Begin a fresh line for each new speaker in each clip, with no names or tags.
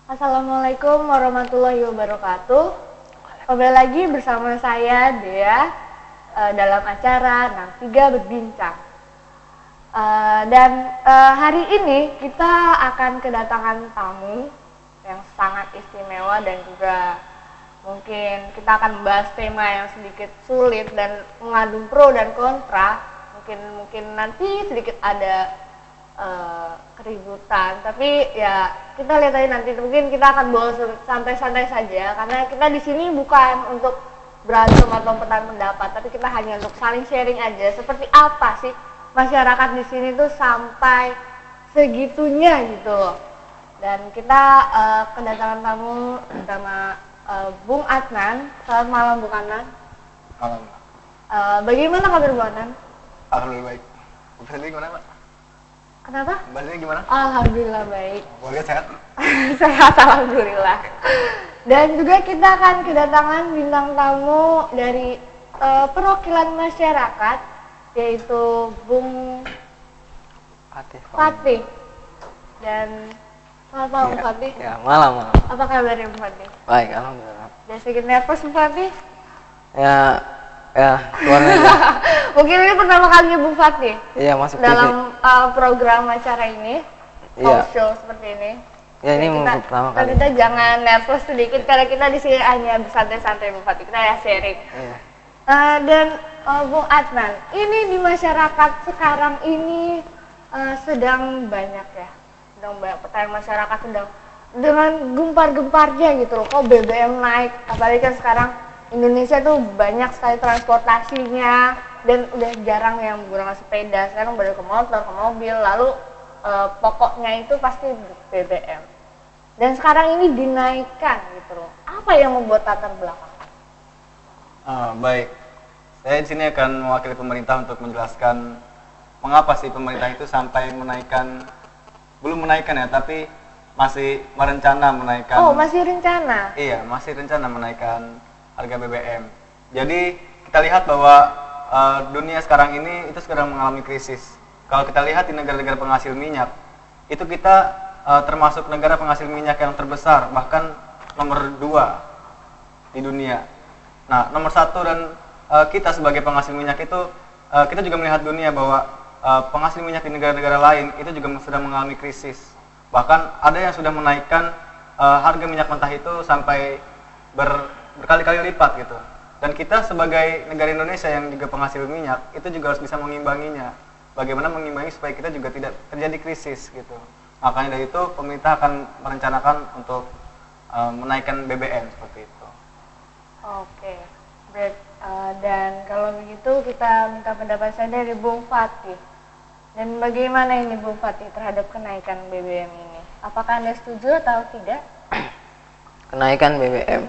Assalamualaikum warahmatullahi wabarakatuh. Kembali lagi bersama saya Dea dalam acara Nang 3 Berbincang. Hari ini kita akan kedatangan tamu yang sangat istimewa dan juga mungkin kita akan membahas tema yang sedikit sulit dan mengandung pro dan kontra. Mungkin nanti sedikit ada keributan, tapi ya kita lihat aja nanti. Mungkin kita akan bawa santai-santai saja karena kita di sini bukan untuk berantem atau pertentangan pendapat, tapi kita hanya untuk saling sharing aja. Seperti apa sih masyarakat di sini tuh sampai segitunya gitu loh. Dan kita kedatangan tamu bersama Bung Adnan. Selamat malam Bung Adnan.
Malam.
Bagaimana kabar Bung Adnan?
Alhamdulillah baik. Bisa gimana Pak?
Kenapa?
Bahasanya gimana?
Alhamdulillah baik.
Keluarga sehat?
Sehat alhamdulillah. Dan juga kita akan kedatangan bintang tamu dari perwakilan masyarakat, yaitu Bung Fatih. Dan selamat malam Bung Fatih.
Ya, malam.
Apa kabarnya Bung Fatih?
Baik, alhamdulillah.
Udah sedikit nervous Bung Fatih?
Ya, keluarga.
Mungkin ini pertama kalinya Bung Fatih.
Iya, masuk
dalam program acara ini, talk show seperti ini.
Ya, ini pertama kali.
Kita jangan nervous sedikit karena kita di sini hanya bersantai-santai Bung Fatih. Kita ya sharing.
Iya.
Bung Adnan, ini di masyarakat sekarang ini sedang banyak ya, sedang banyak pertanyaan masyarakat sedang dengan gempar-gemparnya gitu loh. Kok BBM naik? Apalagi kan sekarang Indonesia tuh banyak sekali transportasinya dan udah jarang yang menggunakan sepeda. Sekarang baru ke motor, ke mobil, lalu pokoknya itu pasti BBM. Dan sekarang ini dinaikkan gitu loh. Apa yang membuat latar belakang?
Baik. Saya di sini akan mewakili pemerintah untuk menjelaskan mengapa sih pemerintah itu sampai belum menaikkan ya, tapi masih merencana menaikkan.
Oh, masih rencana?
Iya, masih rencana menaikkan harga BBM. Jadi kita lihat bahwa dunia sekarang ini itu sedang mengalami krisis. Kalau kita lihat di negara-negara penghasil minyak, itu kita termasuk negara penghasil minyak yang terbesar, bahkan nomor 2 di dunia. Nah, nomor 1 dan kita sebagai penghasil minyak itu kita juga melihat dunia bahwa penghasil minyak di negara-negara lain itu juga sedang mengalami krisis. Bahkan ada yang sudah menaikkan harga minyak mentah itu sampai berkali-kali lipat gitu. Dan kita sebagai negara Indonesia yang juga penghasil minyak itu juga harus bisa mengimbanginya. Bagaimana mengimbangi supaya kita juga tidak terjadi krisis gitu. Makanya dari itu pemerintah akan merencanakan untuk menaikkan BBM seperti itu.
Oke. Dan kalau begitu kita minta pendapat saya dari Bung Fatih. Dan bagaimana ini Bung Fatih terhadap kenaikan BBM ini? Apakah Anda setuju atau tidak?
Kenaikan BBM.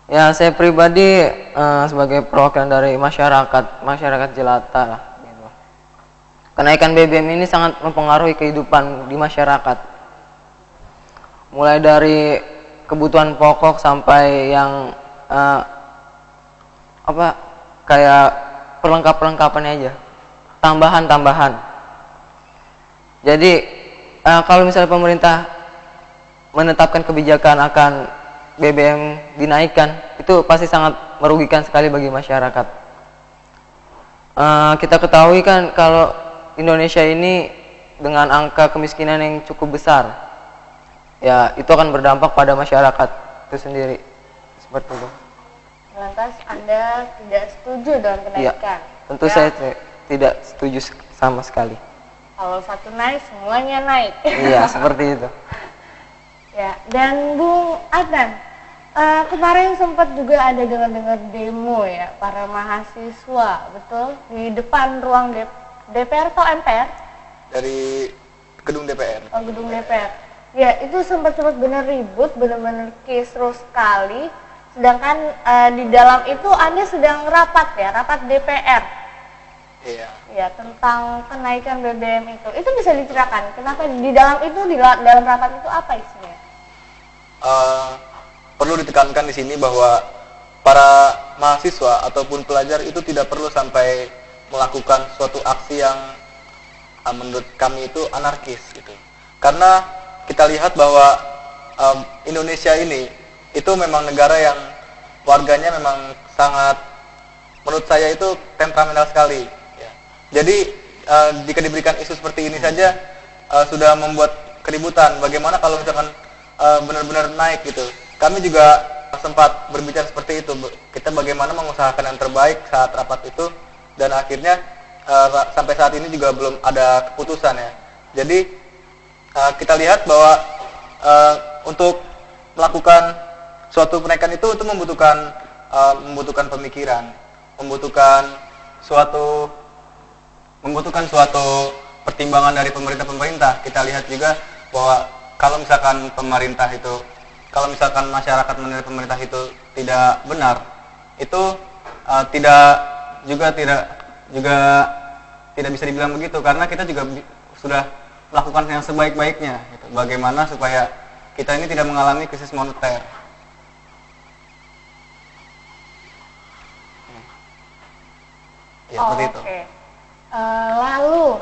Ya, saya pribadi sebagai perwakilan dari masyarakat jelata lah gitu. Kenaikan BBM ini sangat mempengaruhi kehidupan di masyarakat. Mulai dari kebutuhan pokok sampai yang kayak perlengkapannya aja. Tambahan. Jadi kalau misalnya pemerintah menetapkan kebijakan akan BBM dinaikkan, itu pasti sangat merugikan sekali bagi masyarakat. Kita ketahui kan kalau Indonesia ini dengan angka kemiskinan yang cukup besar, ya itu akan berdampak pada masyarakat itu sendiri. Seperti itu.
Lantas Anda tidak setuju dengan kenaikan?
Ya, tentu saya tidak setuju sama sekali.
Kalau satu naik, semuanya naik.
Iya, seperti itu.
Ya, dan Bung Adnan, kemarin sempat juga ada dengar demo ya para mahasiswa, betul? Di depan ruang DPR atau MPR?
Dari gedung DPR.
Oh, gedung DPR. Ya, itu sempat benar ribut, benar-benar kisruh sekali. Sedangkan di dalam itu Anda sedang rapat DPR.
Iya.
Ya, tentang kenaikan BBM itu. Itu bisa diceritakan, kenapa di dalam rapat itu apa isinya?
Perlu ditekankan di sini bahwa para mahasiswa ataupun pelajar itu tidak perlu sampai melakukan suatu aksi yang menurut kami itu anarkis gitu. Karena kita lihat bahwa Indonesia ini itu memang negara yang warganya memang sangat, menurut saya itu temperamental sekali. Ya. Jadi jika diberikan isu seperti ini saja sudah membuat keributan. Bagaimana kalau misalkan benar-benar naik gitu? Kami juga sempat berbicara seperti itu. Kita bagaimana mengusahakan yang terbaik saat rapat itu, dan akhirnya sampai saat ini juga belum ada keputusan ya. Jadi kita lihat bahwa untuk melakukan suatu kenaikan itu membutuhkan pemikiran, membutuhkan suatu pertimbangan dari pemerintah. Kita lihat juga bahwa kalau misalkan masyarakat menilai pemerintah itu tidak benar, itu tidak bisa dibilang begitu, karena kita juga sudah melakukan yang sebaik-baiknya gitu. Bagaimana supaya kita ini tidak mengalami krisis moneter. Ya, seperti itu.
Lalu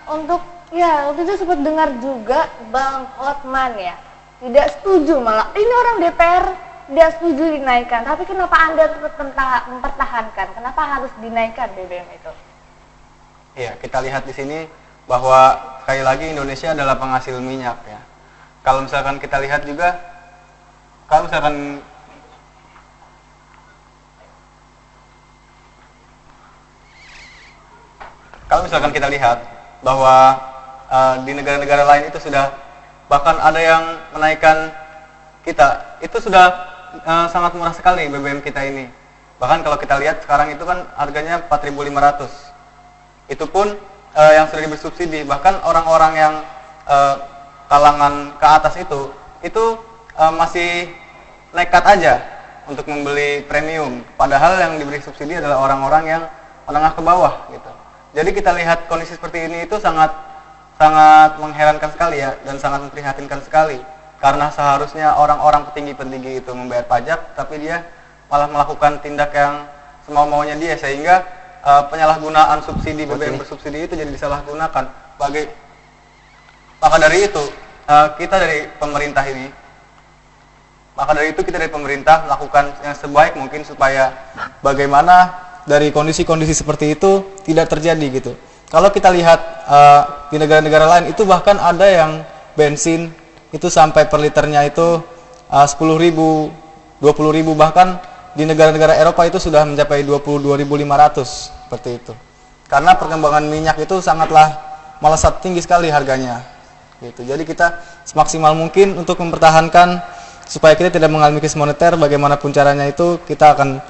untuk waktu itu sempat dengar juga Bang Hotman ya tidak setuju, malah ini orang DPR tidak setuju dinaikkan, tapi kenapa Anda tetap mempertahankan? Kenapa harus dinaikkan BBM itu?
Iya, kita lihat di sini bahwa sekali lagi Indonesia adalah penghasil minyak ya. Kalau misalkan kita lihat juga, kalau misalkan kita lihat bahwa di negara-negara lain itu sudah, bahkan ada yang menaikkan kita, itu sudah sangat murah sekali BBM kita ini. Bahkan kalau kita lihat sekarang itu kan harganya 4.500. Itu pun yang sudah diberi subsidi. Bahkan orang-orang yang kalangan ke atas itu masih nekat aja untuk membeli premium. Padahal yang diberi subsidi adalah orang-orang yang menengah ke bawah gitu. Jadi kita lihat kondisi seperti ini itu sangat mengherankan sekali ya, dan sangat memprihatinkan sekali. Karena seharusnya orang-orang petinggi-petinggi itu membayar pajak, tapi dia malah melakukan tindak yang semau-maunya dia, sehingga penyalahgunaan subsidi BBM bersubsidi itu jadi disalahgunakan. Maka dari itu kita dari pemerintah melakukan yang sebaik mungkin supaya bagaimana dari kondisi-kondisi seperti itu tidak terjadi gitu. Kalau kita lihat di negara-negara lain itu bahkan ada yang bensin itu sampai per liternya itu 10.000, 20.000, bahkan di negara-negara Eropa itu sudah mencapai 22.500 seperti itu. Karena perkembangan minyak itu sangatlah melesat tinggi sekali harganya. Gitu. Jadi kita semaksimal mungkin untuk mempertahankan supaya kita tidak mengalami krisis moneter, bagaimanapun caranya itu kita akan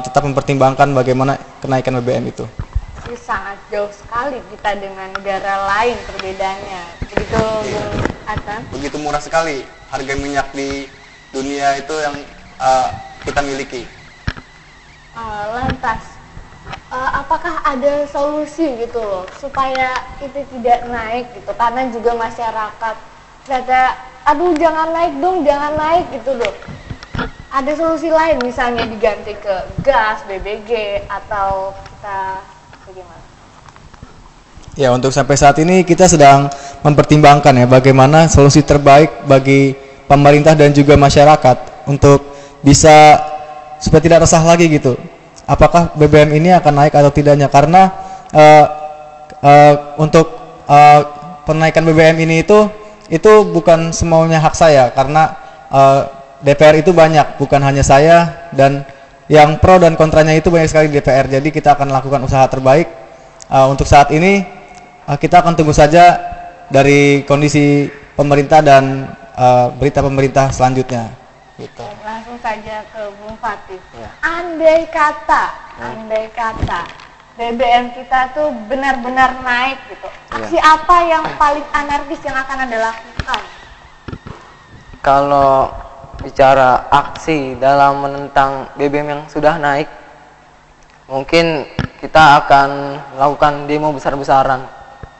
tetap mempertimbangkan bagaimana kenaikan BBM itu.
Sangat jauh sekali kita dengan negara lain perbedaannya. Begitu Bung Adnan?
Begitu murah sekali harga minyak di dunia itu yang kita miliki.
Lantas, apakah ada solusi gitu loh supaya itu tidak naik gitu? Karena juga masyarakat kata, aduh jangan naik dong, jangan naik gitu loh. Ada solusi lain misalnya diganti ke gas, BBG, atau kita bagaimana?
Ya, untuk sampai saat ini kita sedang mempertimbangkan ya bagaimana solusi terbaik bagi pemerintah dan juga masyarakat untuk bisa supaya tidak resah lagi gitu. Apakah BBM ini akan naik atau tidaknya? Karena untuk penaikan BBM ini itu bukan semaunya hak saya, karena DPR itu banyak, bukan hanya saya, dan yang pro dan kontranya itu banyak sekali di DPR. Jadi kita akan lakukan usaha terbaik. Untuk saat ini kita akan tunggu saja dari kondisi pemerintah dan berita pemerintah selanjutnya. Gitu.
Langsung saja ke Bung Fatih. Ya. Andai kata BBM kita tuh benar-benar naik gitu, aksi apa yang paling anarkis yang akan Anda lakukan?
Kalau bicara aksi dalam menentang BBM yang sudah naik, mungkin kita akan melakukan demo besar-besaran.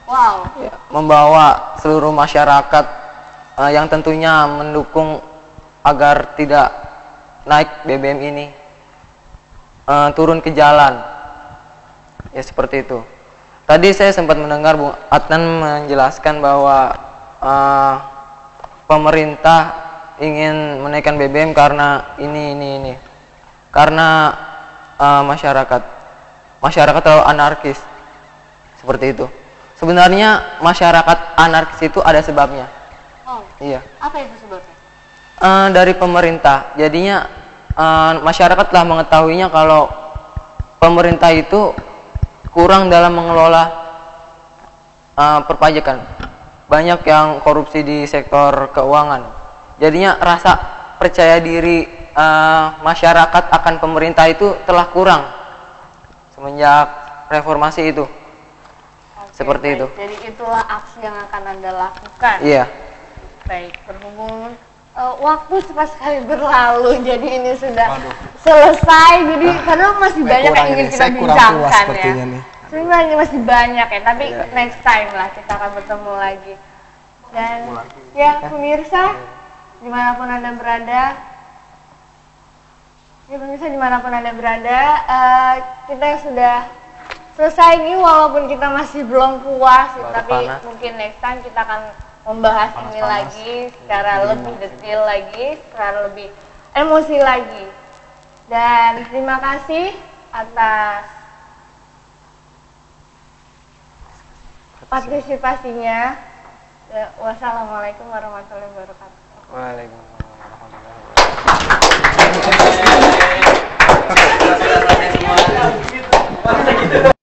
Wow.
Ya, membawa seluruh masyarakat yang tentunya mendukung agar tidak naik BBM ini turun ke jalan. Ya seperti itu. Tadi saya sempat mendengar Bung Adnan menjelaskan bahwa pemerintah ingin menaikkan BBM karena ini. Karena masyarakat terlalu anarkis. Seperti itu. Sebenarnya masyarakat anarkis itu ada sebabnya.
Oh.
Iya.
Apa itu sebabnya?
Dari pemerintah. Jadinya masyarakat telah mengetahuinya kalau pemerintah itu kurang dalam mengelola perpajakan. Banyak yang korupsi di sektor keuangan. Jadinya rasa percaya diri masyarakat akan pemerintah itu telah kurang semenjak reformasi itu.
Oke,
Seperti
baik.
itu.
Jadi itulah aksi yang akan Anda lakukan.
Iya.
Baik, berhubung waktu cepat sekali berlalu, jadi ini sudah
Waduh.
selesai. Jadi padahal masih banyak yang ingin kita
saya kurang puas
bincangkan ya.
sepertinya nih.
Sebenarnya masih banyak ya, tapi
Iya.
next time lah kita akan bertemu lagi. Dan ya pemirsa, dimanapun Anda berada, kita sudah selesai nih, walaupun kita masih belum puas,
Baru
tapi
panas.
mungkin next time kita akan membahas ini lagi secara lebih detail lagi, secara lebih emosi lagi. Dan terima kasih atas partisipasinya. Ya, wassalamualaikum warahmatullahi wabarakatuh.
Waalaikumsalam.